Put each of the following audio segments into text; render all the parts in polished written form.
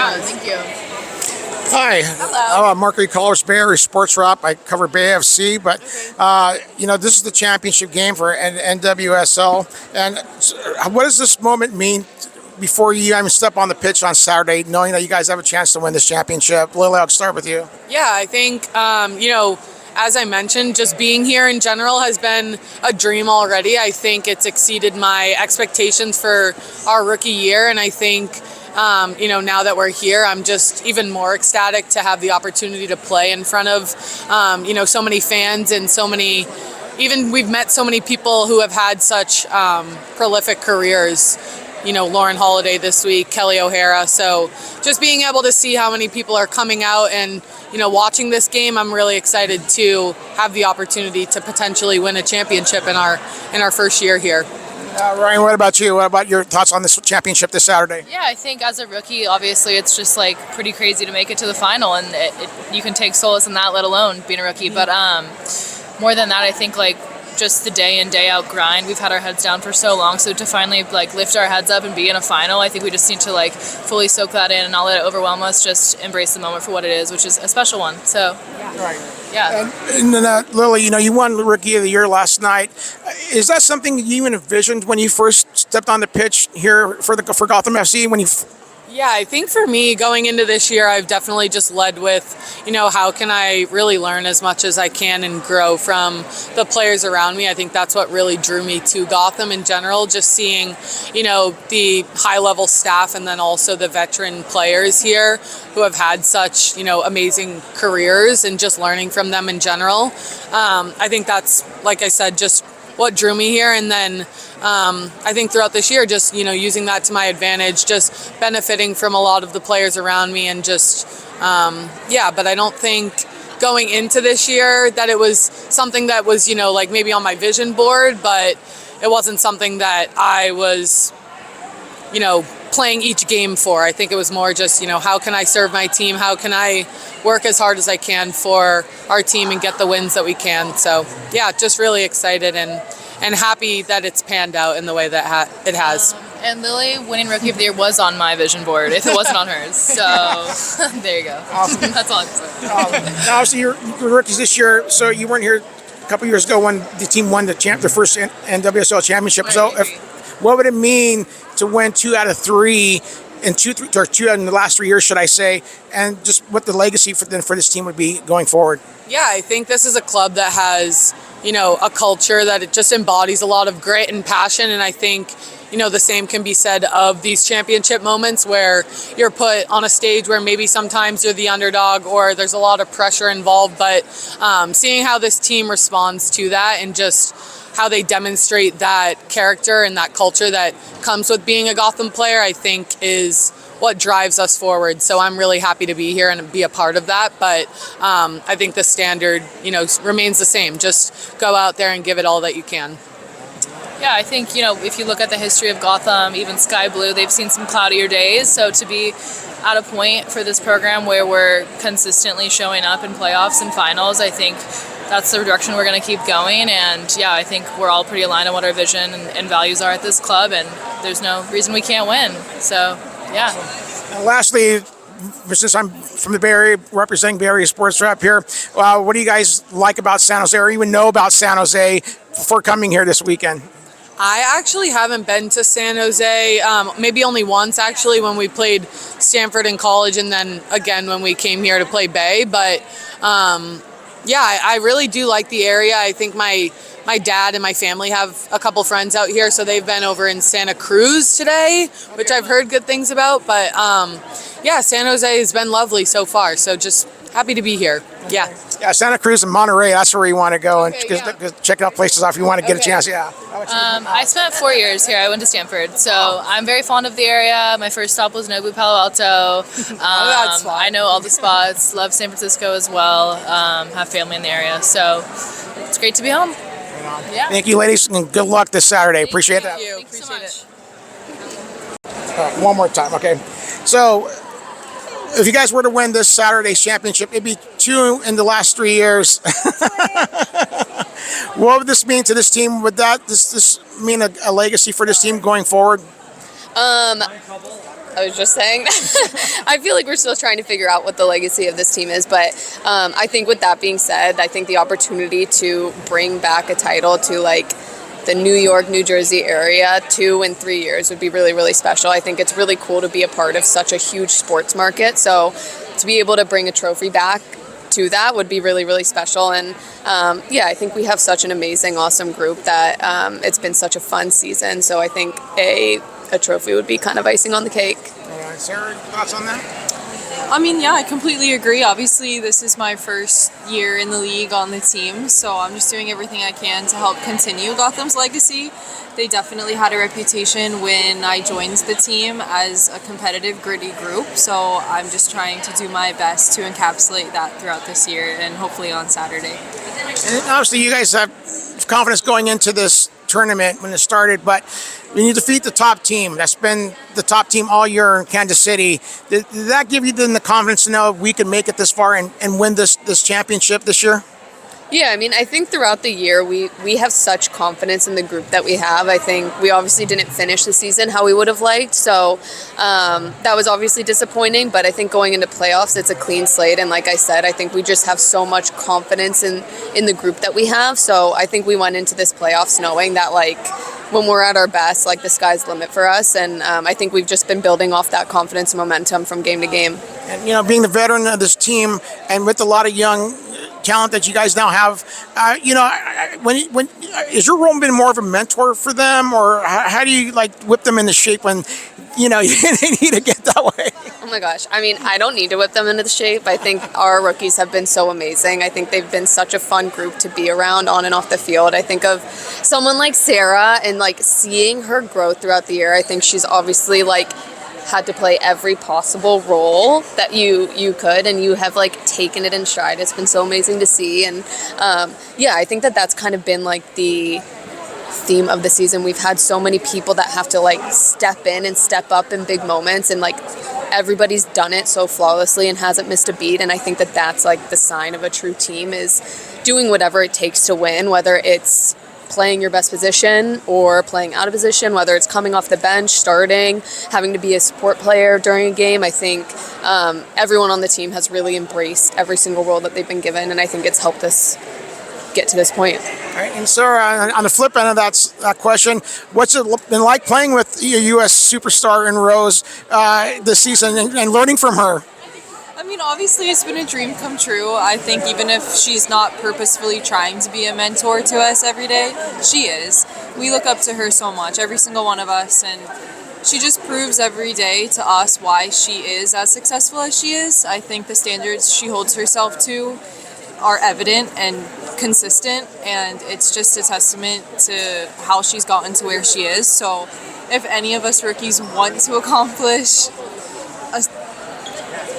Yeah, thank you. Hi. Hello. I'm Mark Collars, Bay Area Sports Rep. I cover Bay FC, but this is the championship game for NWSL. And what does this moment mean before you even step on the pitch on Saturday, knowing that you guys have a chance to win this championship? Lily, I'll start with you. Yeah, I think, as I mentioned, just being here in general has been a dream already. I think it's exceeded my expectations for our rookie year, and I think now that we're here, I'm just even more ecstatic to have the opportunity to play in front of, so many fans and so many, even we've met so many people who have had such prolific careers. Lauren Holiday this week, Kelly O'Hara. So just being able to see how many people are coming out and, watching this game, I'm really excited to have the opportunity to potentially win a championship in our first year here. Ryan, what about you? What about your thoughts on this championship this Saturday? Yeah, I think as a rookie, obviously it's just like pretty crazy to make it to the final, and you can take solace in that, let alone being a rookie. But more than that, I think just the day in, day out grind. We've had our heads down for so long, so to finally lift our heads up and be in a final, I think we just need to fully soak that in and not let it overwhelm us. Just embrace the moment for what it is, which is a special one. So yeah. And then, Lily, you won Rookie of the Year last night. Is that something you even envisioned when you first stepped on the pitch here for Gotham FC? Yeah, I think for me, going into this year, I've definitely just led with, how can I really learn as much as I can and grow from the players around me. I think that's what really drew me to Gotham in general, just seeing, the high-level staff and then also the veteran players here who have had such, amazing careers and just learning from them in general. I think that's, like I said, just what drew me here. And then I think throughout this year, just, using that to my advantage, just benefiting from a lot of the players around me and just, but I don't think going into this year that it was something that was, maybe on my vision board, but it wasn't something that I was, playing each game for. I think it was more just, how can I serve my team? How can I work as hard as I can for our team and get the wins that we can? So, yeah, just really excited and happy that it's panned out in the way that it has. And Lily winning Rookie of the Year was on my vision board if it wasn't on hers. So there you go. Awesome. That's all I'm saying. Now, obviously, you're rookies this year, so you weren't here a couple years ago when the team won the first NWSL Championship. Right, So what would it mean to win 2 out of 3 in two in the last 3 years, should I say, and just what the legacy for this team would be going forward? Yeah, I think this is a club that has, a culture that it just embodies a lot of grit and passion, and I think, the same can be said of these championship moments where you're put on a stage where maybe sometimes you're the underdog or there's a lot of pressure involved, but seeing how this team responds to that and just how they demonstrate that character and that culture that comes with being a Gotham player, I think is what drives us forward. So I'm really happy to be here and be a part of that. But I think the standard, remains the same. Just go out there and give it all that you can. Yeah, I think, if you look at the history of Gotham, even Sky Blue, they've seen some cloudier days. So to be at a point for this program where we're consistently showing up in playoffs and finals, I think that's the direction we're going to keep going. And yeah, I think we're all pretty aligned on what our vision and values are at this club, and there's no reason we can't win. So yeah. And lastly, since I'm from the Bay Area, representing Bay Area Sports Rep here, what do you guys like about San Jose, or even know about San Jose before coming here this weekend? I actually haven't been to San Jose, maybe only once actually when we played Stanford in college, and then again when we came here to play Bay. But I really do like the area. I think my dad and my family have a couple friends out here, so they've been over in Santa Cruz today, which I've heard good things about. But San Jose has been lovely so far, so just happy to be here. Yeah, Santa Cruz and Monterey, that's where you want to go and check out places off if you want to get a chance. I spent 4 years here. I went to Stanford, so I'm very fond of the area. My first stop was Nobu, Palo Alto. That's fun. I know all the spots. Love San Francisco as well. Have family in the area, so it's great to be home. Yeah. Thank you, ladies, and good luck this Saturday. Appreciate that. Thank you. Thanks so much. One more time, okay. So, if you guys were to win this Saturday's championship, it'd be 2 in the last 3 years. What would this mean to this team? Would this mean a legacy for this team going forward? I was just saying. I feel like we're still trying to figure out what the legacy of this team is. But I think with that being said, I think the opportunity to bring back a title to like the New York, New Jersey area 2 and 3 years would be really, really special. I think it's really cool to be a part of such a huge sports market. So to be able to bring a trophy back to that would be really, really special. And I think we have such an amazing, awesome group that it's been such a fun season. So I think a trophy would be kind of icing on the cake. Sarah, thoughts on that? I mean, yeah, I completely agree. Obviously, this is my first year in the league on the team, so I'm just doing everything I can to help continue Gotham's legacy. They definitely had a reputation when I joined the team as a competitive, gritty group, so I'm just trying to do my best to encapsulate that throughout this year and hopefully on Saturday. And obviously, you guys have confidence going into this tournament when it started, but when you defeat the top team, that's been the top team all year in Kansas City, did that give you then the confidence to know we can make it this far and win this championship this year? Yeah, I mean, I think throughout the year we have such confidence in the group that we have. I think we obviously didn't finish the season how we would have liked, so that was obviously disappointing, but I think going into playoffs, it's a clean slate, and like I said, I think we just have so much confidence in the group that we have, so I think we went into this playoffs knowing that, like, when we're at our best, like, the sky's the limit for us, and I think we've just been building off that confidence and momentum from game to game. And, being the veteran of this team and with a lot of young talent that you guys now have, when is your role been more of a mentor for them, or how do you like whip them into shape when they need to get that way? Oh my gosh, I mean, I don't need to whip them into the shape. I think our rookies have been so amazing. I think they've been such a fun group to be around on and off the field. I think of someone like Sarah and like seeing her growth throughout the year. I think she's obviously like had to play every possible role that you could, and you have like taken it in stride. It's been so amazing to see, and I think that's kind of been like the theme of the season. We've had so many people that have to like step in and step up in big moments, and like everybody's done it so flawlessly and hasn't missed a beat, and I think that's like the sign of a true team, is doing whatever it takes to win, whether it's playing your best position or playing out of position, whether it's coming off the bench, starting, having to be a support player during a game. I think everyone on the team has really embraced every single role that they've been given, and I think it's helped us get to this point. All right, and so on the flip end of that question, what's it been like playing with a U.S. superstar in Rose this season and learning from her? I mean, obviously it's been a dream come true. I think even if she's not purposefully trying to be a mentor to us every day, she is. We look up to her so much, every single one of us, and she just proves every day to us why she is as successful as she is. I think the standards she holds herself to are evident and consistent, and it's just a testament to how she's gotten to where she is. So if any of us rookies want to accomplish a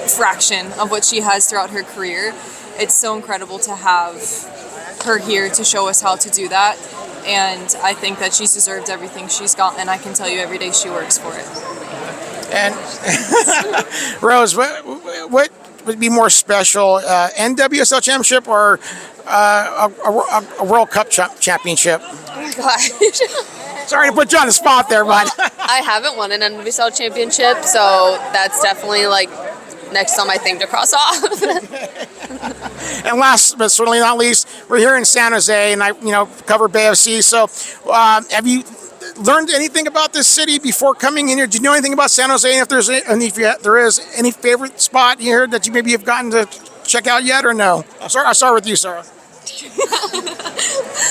fraction of what she has throughout her career, it's so incredible to have her here to show us how to do that, and I think that she's deserved everything she's gotten, and I can tell you every day she works for it. And Rose, what would be more special, NWSL Championship or a World Cup championship? Oh my gosh. Sorry to put you on the spot there, but I haven't won an NWSL Championship, so that's definitely like next on my thing to cross off. And last but certainly not least, we're here in San Jose, and I cover Bay FC. So have you learned anything about this city before coming in here? Do you know anything about San Jose? And if there is any favorite spot here that you maybe have gotten to check out yet, or no? I'll start with you, Sarah.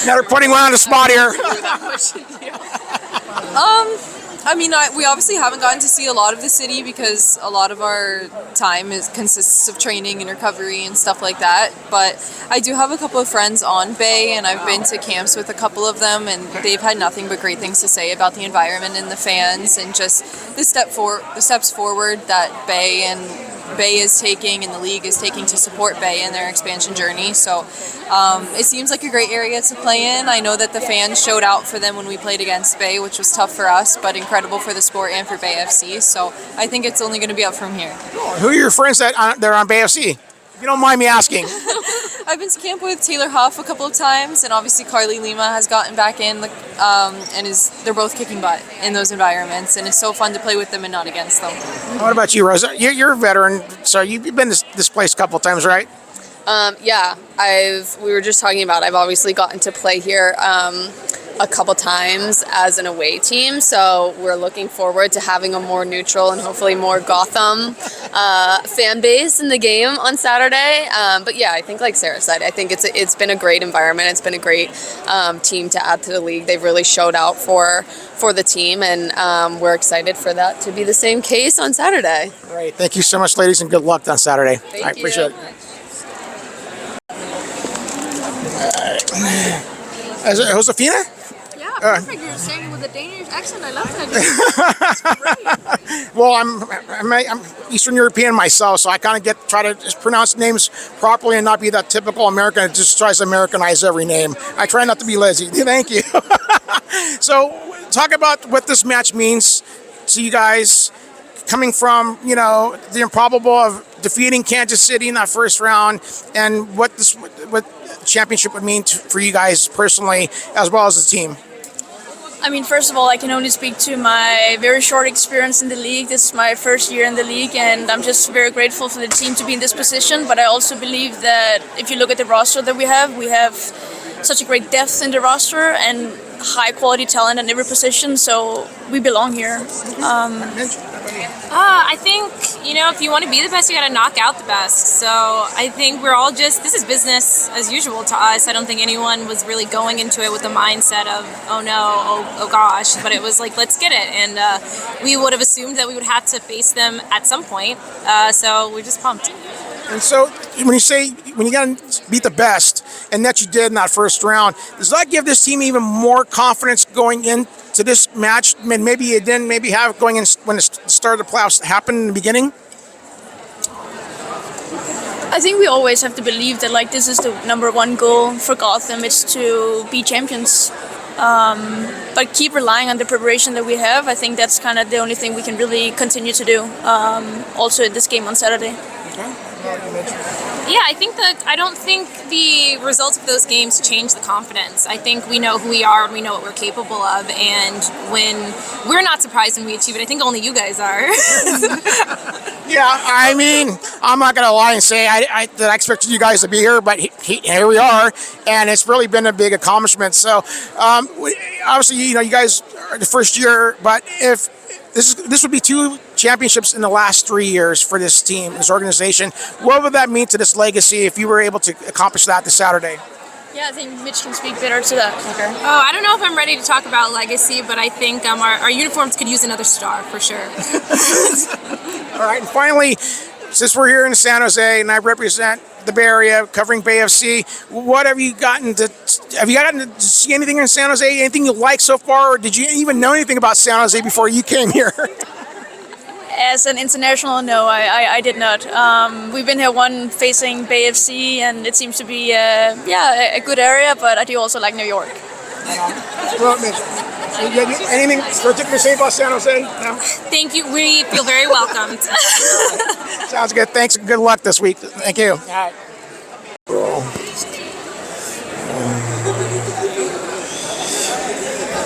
Now they're putting one on the spot here. I mean, we obviously haven't gotten to see a lot of the city because a lot of our time consists of training and recovery and stuff like that. But I do have a couple of friends on Bay, and I've been to camps with a couple of them, and they've had nothing but great things to say about the environment and the fans, and just the steps forward that Bay is taking and the league is taking to support Bay in their expansion journey. So it seems like a great area to play in. I know that the fans showed out for them when we played against Bay, which was tough for us, but incredible for the sport and for Bay FC. So I think it's only going to be up from here. Who are your friends that are on Bay FC? If you don't mind me asking. I've been to camp with Taylor Huff a couple of times, and obviously Carly Lima has gotten back in, and they're both kicking butt in those environments, and it's so fun to play with them and not against them. What about you, Rose? You're a veteran, so you've been to this place a couple of times, right? Yeah, we were just talking about, I've obviously gotten to play here a couple times as an away team, so we're looking forward to having a more neutral and hopefully more Gotham fan base in the game on Saturday. But yeah, I think like Sarah said, I think it's been a great environment. It's been a great team to add to the league. They've really showed out for the team, and we're excited for that to be the same case on Saturday. Great. Thank you so much, ladies, and good luck on Saturday. Thank I you. appreciate it. Josefina? Yeah, perfect. You're saying it with a Danish accent. I love that. It's great. Well, I'm Eastern European myself, so I kind of try to just pronounce names properly and not be that typical American that just tries to Americanize every name. I try not to be lazy. Thank you. So, talk about what this match means to you guys, coming from, the improbable of defeating Kansas City in that first round, and what championship would mean for you guys personally as well as the team. I mean, first of all, I can only speak to my very short experience in the league. This is my first year in the league, and I'm just very grateful for the team to be in this position. But I also believe that if you look at the roster that we have such a great depth in the roster and high quality talent in every position, so we belong here. I think, if you want to be the best, you got to knock out the best. So I think we're all this is business as usual to us. I don't think anyone was really going into it with the mindset of, oh no, oh gosh, but it was like, let's get it. And we would have assumed that we would have to face them at some point. So we're just pumped. And so when you got to beat the best, and that you did in that first round, does that give this team even more confidence going into this match? I mean, maybe it didn't have going in when the start of the playoffs happened in the beginning? I think we always have to believe that this is the number one goal for Gotham. It's to be champions. But keep relying on the preparation that we have. I think that's kind of the only thing we can really continue to do. Also in this game on Saturday. Okay. Yeah, I don't think the results of those games change the confidence. I think we know who we are and we know what we're capable of, and when we're not surprised when we achieve it, I think only you guys are. Yeah, I mean, I'm not going to lie and say that I expected you guys to be here, but here we are, and it's really been a big accomplishment. So, obviously, you guys are the first year, but if this would be 2 championships in the last 3 years for this team, this organization, what would that mean to this legacy if you were able to accomplish that this Saturday? Yeah, I think Mitch can speak better to that. Okay. Oh, I don't know if I'm ready to talk about legacy, but I think our uniforms could use another star for sure. All right, and finally, since we're here in San Jose and I represent the Bay Area covering Bay FC, what have you gotten to see anything in San Jose? Anything you like so far, or did you even know anything about San Jose before you came here? As an international, no, I did not. We've been here facing Bay FC, and it seems to be a good area, but I do also like New York. Well, Mitch, anything particular to say about San Jose? No? Thank you. We feel very welcomed. Sounds good. Thanks and good luck this week. Thank you. All right.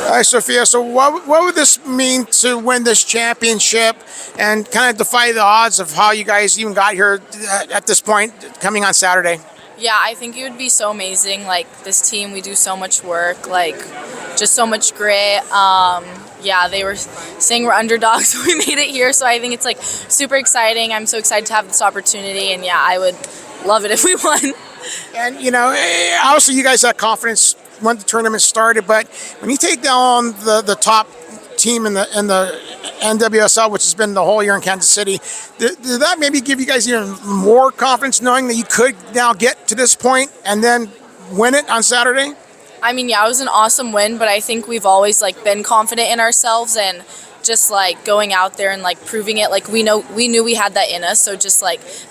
All right, Sofia, so what would this mean to win this championship and kind of defy the odds of how you guys even got here at this point coming on Saturday? Yeah, I think it would be so amazing. This team, we do so much work, just so much grit. Yeah, they were saying we're underdogs, so we made it here. So I think it's super exciting. I'm so excited to have this opportunity, and yeah, I would love it if we won. And obviously you guys had confidence when the tournament started, but when you take down the top team in the NWSL, which has been the whole year in Kansas City, did that maybe give you guys even more confidence knowing that you could now get to this point and then win it on Saturday? I mean, yeah, it was an awesome win, but I think we've always been confident in ourselves and just going out there and proving it. We knew we had that in us. So just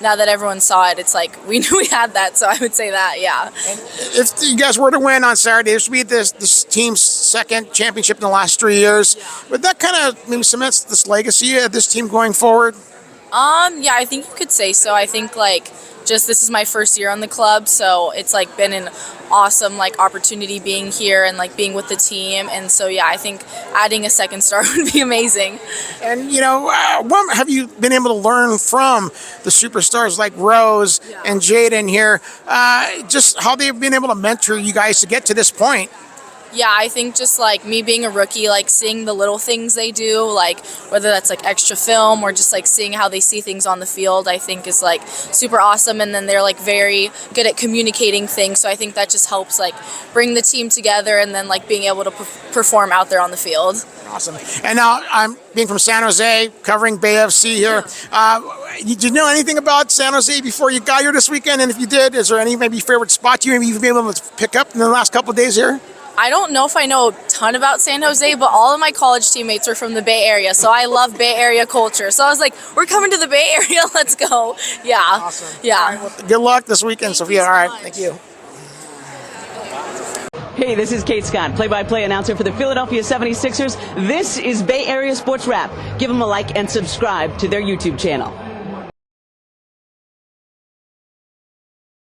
now that everyone saw it, it's we knew we had that. So I would say that, yeah. And if you guys were to win on Saturday, this would be this team's second championship in the last 3 years. Would that kind of maybe cements this legacy of this team going forward? Yeah, I think you could say so. I think just this is my first year on the club, so it's like been an awesome like opportunity being here and like being with the team. And so yeah, I think adding a second star would be amazing. And what have you been able to learn from the superstars like Rose and Jaden here? Just how they've been able to mentor you guys to get to this point. Yeah, I think just like me being a rookie, like seeing the little things they do, like whether that's like extra film or just like seeing how they see things on the field, I think is like super awesome. And then they're like very good at communicating things. So I think that just helps like bring the team together and then like being able to perform out there on the field. Awesome. And now I'm being from San Jose, covering Bay FC here. Did you know anything about San Jose before you got here this weekend? And if you did, is there any maybe favorite spot you've been able to pick up in the last couple of days here? I don't know if I know a ton about San Jose, but all of my college teammates are from the Bay Area, so I love Bay Area culture. So I was like, we're coming to the Bay Area, let's go. Yeah. Awesome. Yeah. All right, well, good luck this weekend, Sofia. All right, thank you. Hey, this is Kate Scott, play-by-play announcer for the Philadelphia 76ers. This is Bay Area Sports Wrap. Give them a like and subscribe to their YouTube channel.